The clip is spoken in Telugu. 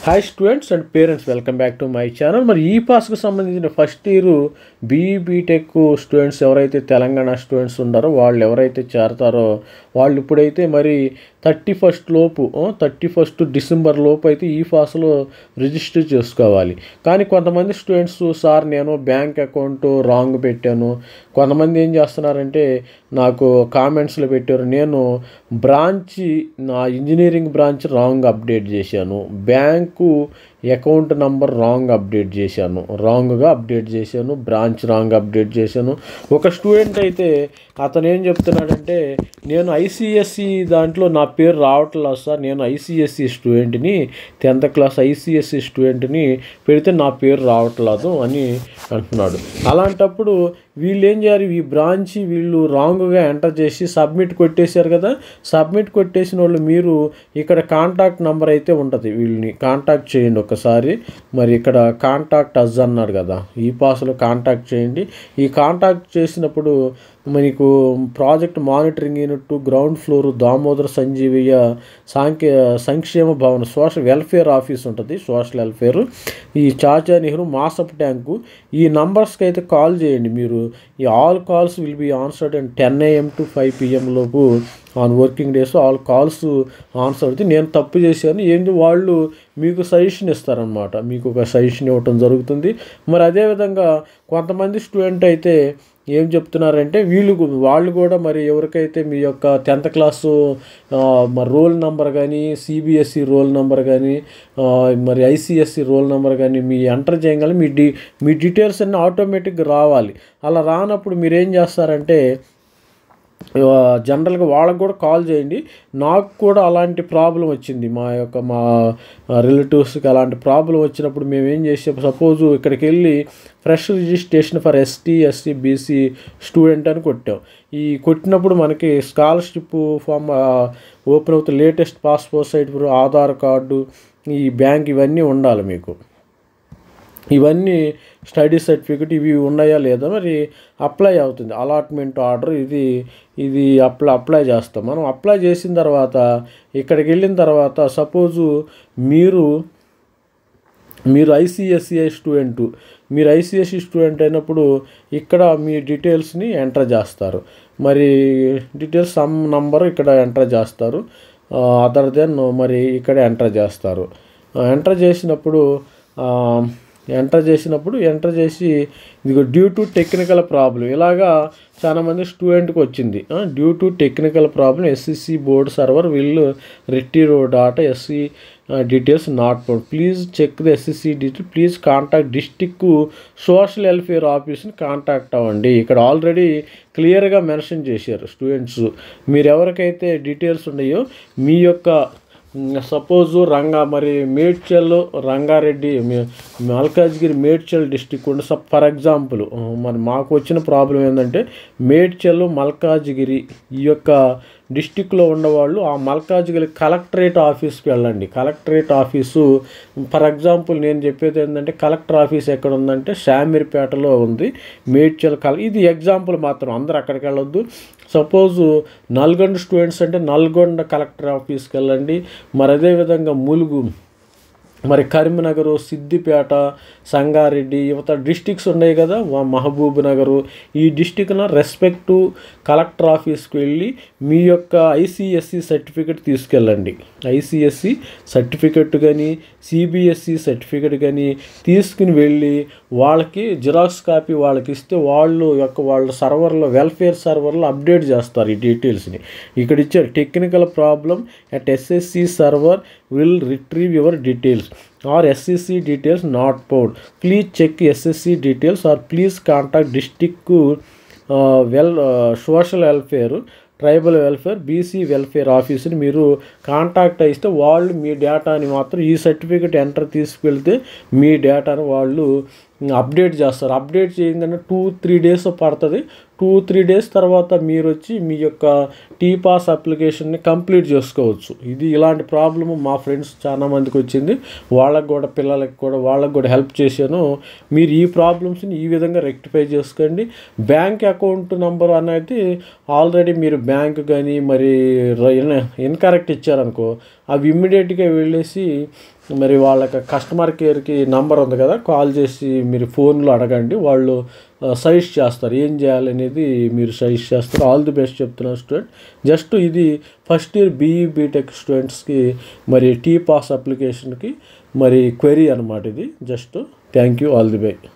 Hi students and parents, welcome back to my channel. మరి ఈ పాస్కు సంబంధించిన first year BE BTech students ఎవరైతే తెలంగాణ స్టూడెంట్స్ ఉన్నారో వాళ్ళు ఎవరైతే చేరతారో వాళ్ళు ఇప్పుడైతే మరి 31 డిసెంబర్ లోపు అయితే ఈ పాస్లో రిజిస్టర్ చేసుకోవాలి. కానీ కొంతమంది స్టూడెంట్స్, సార్ నేను బ్యాంక్ అకౌంట్ రాంగ్ పెట్టాను, కొంతమంది ఏం చేస్తున్నారంటే నాకు కామెంట్స్లో పెట్టారు, నేను నా ఇంజనీరింగ్ బ్రాంచ్ రాంగ్ అప్డేట్ చేశాను, బ్యాంకు అకౌంట్ నంబర్ రాంగ్గా అప్డేట్ చేశాను, బ్రాంచ్ రాంగ్ అప్డేట్ చేశాను. ఒక స్టూడెంట్ అయితే అతను ఏం చెప్తున్నాడంటే, నేను ఐసిఎస్సి దాంట్లో నా పేరు రావట్లేదు సార్, నేను ఐసిఎస్సి స్టూడెంట్ని, 10th క్లాస్ ఐసిఎస్సి స్టూడెంట్ని పెడితే నా పేరు రావట్లేదు అని అంటున్నాడు. అలాంటప్పుడు వీళ్ళు ఏం చేయాలి, ఈ బ్రాంచ్ వీళ్ళు రాంగ్గా ఎంటర్ చేసి సబ్మిట్ కొట్టేశారు కదా, సబ్మిట్ కొట్టేసిన వాళ్ళు మీరు ఇక్కడ కాంటాక్ట్ నెంబర్ అయితే ఉంటుంది, వీళ్ళని కాంటాక్ట్ చేయండి ఒకసారి. మరి ఇక్కడ కాంటాక్ట్ అజ్ అన్నాడు కదా, ఈ పాస్లో కాంటాక్ట్ చేయండి. ఈ కాంటాక్ట్ చేసినప్పుడు మీకు project monitoring unit ground floor Damodara Sanjivayya Sankshema Bhavan social welfare office ఉంటుంది, సోషల్ వెల్ఫేర్, ఈ చాచా నెహ్రూ మాసప్ ట్యాంకు. ఈ నంబర్స్కి అయితే కాల్ చేయండి మీరు. ఈ all calls will be answered and 10 AM to 5 PM లోపు on working days all calls answer అవుతుంది. నేను తప్పు చేశాను ఏంటి, వాళ్ళు మీకు సజెషన్ ఇస్తారనమాట, మీకు ఒక సజెషన్ ఇవ్వటం జరుగుతుంది. మరి అదేవిధంగా కొంతమంది స్టూడెంట్ అయితే ఏం చెప్తున్నారంటే, వాళ్ళు కూడా మరి ఎవరికైతే మీ యొక్క 10th క్లాసు మరి రోల్ నెంబర్ కానీ, సిబిఎస్ఈ రోల్ నెంబర్ కానీ, మరి ఐసిఎస్సి రోల్ నెంబర్ కానీ మీ ఎంటర్ చేయగల మీ డీటెయిల్స్ అన్నీ ఆటోమేటిక్గా రావాలి. అలా రానప్పుడు మీరు ఏం చేస్తారంటే, జనరల్గా వాళ్ళకు కూడా కాల్ చేయండి. నాకు కూడా అలాంటి ప్రాబ్లం వచ్చింది, మా రిలేటివ్స్కి అలాంటి ప్రాబ్లం వచ్చినప్పుడు మేము ఏం చేసాం, సపోజు ఇక్కడికి వెళ్ళి fresh registration for ST SC BC student అని కొట్టాం. ఈ కొట్టినప్పుడు మనకి స్కాలర్షిప్ ఫామ్ ఓపెన్ అవుతుంది, latest passport size Aadhaar card, ఈ బ్యాంక్ ఇవన్నీ ఉండాలి మీకు. ఇవన్నీ స్టడీ సర్టిఫికెట్ ఇవి ఉన్నాయా లేదా మరి అప్లై అవుతుంది. అలాట్మెంట్ ఆర్డర్ ఇది అప్లై చేస్తాం. మనం అప్లై చేసిన తర్వాత ఇక్కడికి వెళ్ళిన తర్వాత సపోజు మీరు ఐసిఎస్సి స్టూడెంట్ అయినప్పుడు ఇక్కడ మీ డీటెయిల్స్ని ఎంటర్ చేస్తారు. మరి డీటెయిల్స్ సమ్ నంబరు ఇక్కడ ఎంటర్ చేస్తారు, అదర్ దెన్ మరి ఇక్కడ ఎంటర్ చేస్తారు. ఎంటర్ చేసి ఇదిగో డ్యూ టు టెక్నికల్ ప్రాబ్లం ఇలాగా చాలామంది స్టూడెంట్కి వచ్చింది. Due to technical problem SSC board server will retrieve data SC details not found, please check the SSC detail, please contact district social welfare ఆఫీస్ని కాంటాక్ట్ అవ్వండి. ఇక్కడ ఆల్రెడీ క్లియర్గా మెన్షన్ చేశారు స్టూడెంట్స్, మీరు ఎవరికైతే డీటెయిల్స్ ఉన్నాయో మీ యొక్క సపోజు మేడ్చల్ రంగారెడ్డి మల్కాజ్గిరి మేడ్చల్ డిస్టిక్ ఉండి ఫర్ ఎగ్జాంపుల్ మరి మాకు వచ్చిన ప్రాబ్లం ఏంటంటే మేడ్చల్ మల్కాజ్గిరి ఈ యొక్క డిస్టిక్లో ఉన్నవాళ్ళు ఆ మల్కాజ్గిరి కలెక్టరేట్ ఆఫీస్కి వెళ్ళండి. కలెక్టరేట్ ఆఫీసు ఫర్ ఎగ్జాంపుల్ నేను చెప్పేది ఏంటంటే, కలెక్టర్ ఆఫీస్ ఎక్కడ ఉందంటే శామీర్పేటలో ఉంది. మేడ్చల్ ఇది ఎగ్జాంపుల్ మాత్రం, అందరూ అక్కడికి వెళ్ళొద్దు. సపోజు నల్గొండ స్టూడెంట్స్ అంటే నల్గొండ కలెక్టర్ ఆఫీస్కి వెళ్ళండి. మరి అదేవిధంగా ములుగు, మరి కరీంనగర్, సిద్దిపేట, సంగారెడ్డి యువత డిస్టిక్స్ ఉన్నాయి కదా, మహబూబ్ నగరు, ఈ డిస్టిక్లో రెస్పెక్టు కలెక్టర్ ఆఫీస్కి వెళ్ళి మీ యొక్క ఐసిఎస్సి సర్టిఫికెట్ తీసుకెళ్ళండి. ఐసిఎస్సి సర్టిఫికెట్ కానీ సిబిఎస్ఈ సర్టిఫికెట్ కానీ తీసుకుని వెళ్ళి వాళ్ళకి జిరాక్స్ కాపీ వాళ్ళకి ఇస్తే వాళ్ళ సర్వర్లో వెల్ఫేర్ సర్వర్లో అప్డేట్ చేస్తారు ఈ డీటెయిల్స్ని. ఇక్కడ ఇచ్చారు, technical problem at SSC server will retrieve your details or SCC details not found. Please check SCC details or please contact district social welfare, tribal welfare, BC welfare ఆఫీస్ని మీరు కాంటాక్ట్ అయితే వాళ్ళు మీ డేటాని మాత్రం ఈ సర్టిఫికెట్ ఎంటర్ తీసుకెళ్తే మీ డేటాను వాళ్ళు అప్డేట్ చేస్తారు. అప్డేట్ చేయగానే 2-3 days పడుతుంది. 2-3 days తర్వాత మీరు వచ్చి మీ యొక్క టీపాస్ అప్లికేషన్ని కంప్లీట్ చేసుకోవచ్చు. ఇలాంటి ప్రాబ్లము మా ఫ్రెండ్స్ చాలామందికి వచ్చింది, పిల్లలకి కూడా హెల్ప్ చేశాను. మీరు ఈ ప్రాబ్లమ్స్ని ఈ విధంగా రెక్టిఫై చేసుకోండి. బ్యాంక్ అకౌంట్ నెంబర్ అనేది ఆల్రెడీ మీరు బ్యాంక్ కానీ మరి ఇన్కరెక్ట్ ఇచ్చారనుకో, అవి ఇమ్మీడియట్గా వెళ్ళేసి మరి వాళ్ళకి కస్టమర్ కేర్కి నంబర్ ఉంది కదా, కాల్ చేసి మీరు ఫోన్లో అడగండి, వాళ్ళు సజెస్ట్ చేస్తారు ఏం చేయాలనేది, మీరు సజెస్ట్ చేస్తారు. ఆల్ ది బెస్ట్ చెప్తున్నాను స్టూడెంట్. జస్ట్ ఇది ఫస్ట్ ఇయర్ బీఈ బీటెక్ స్టూడెంట్స్కి మరి టీ పాస్ అప్లికేషన్కి మరి క్వెరీ అనమాట ఇది. Just thank you, all the best.